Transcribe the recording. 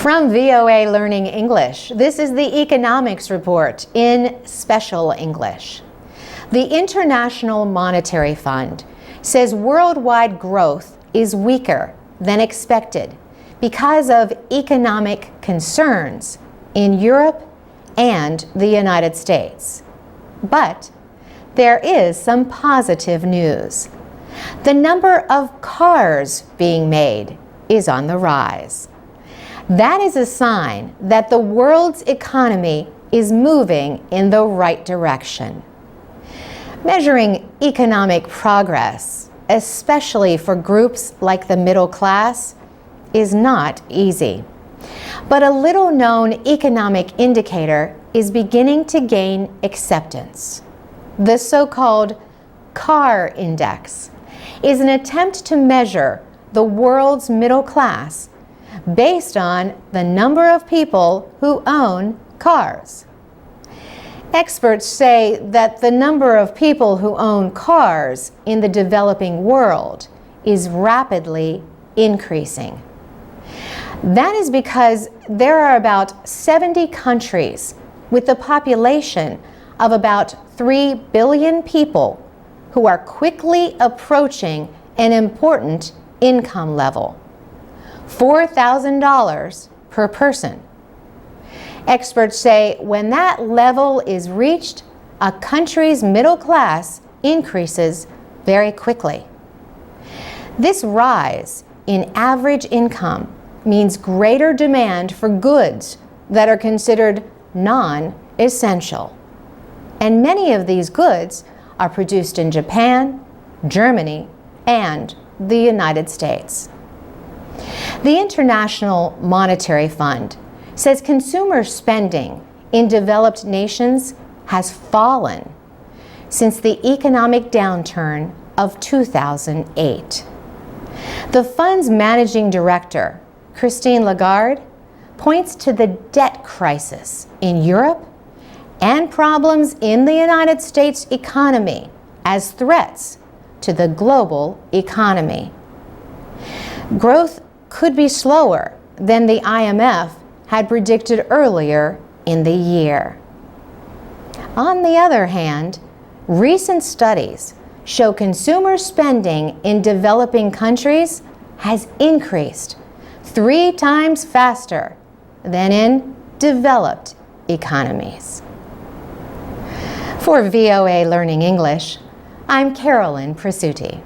From VOA Learning English, this is the Economics Report in Special English. The International Monetary Fund says worldwide growth is weaker than expected because of economic concerns in Europe and the United States. But there is some positive news. The number of cars being made is on the rise. That is a sign that the world's economy is moving in the right direction. Measuring economic progress, especially for groups like the middle class, is not easy. But a little-known economic indicator is beginning to gain acceptance. The so-called CAR Index is an attempt to measure the world's middle class based on the number of people who own cars. Experts say that the number of people who own cars in the developing world is rapidly increasing. That is because there are about 70 countries with a population of about 3 billion people who are quickly approaching an important income level: $4,000 per person. Experts say when that level is reached, a country's middle class increases very quickly. This rise in average income means greater demand for goods that are considered non-essential. And many of these goods are produced in Japan, Germany, and the United States. The International Monetary Fund says consumer spending in developed nations has fallen since the economic downturn of 2008. The fund's managing director, Christine Lagarde, points to the debt crisis in Europe and problems in the United States economy as threats to the global economy. Growth could be slower than the IMF had predicted earlier in the year. On the other hand, recent studies show consumer spending in developing countries has increased 3 times faster than in developed economies. For VOA Learning English, I'm Carolyn Presutti.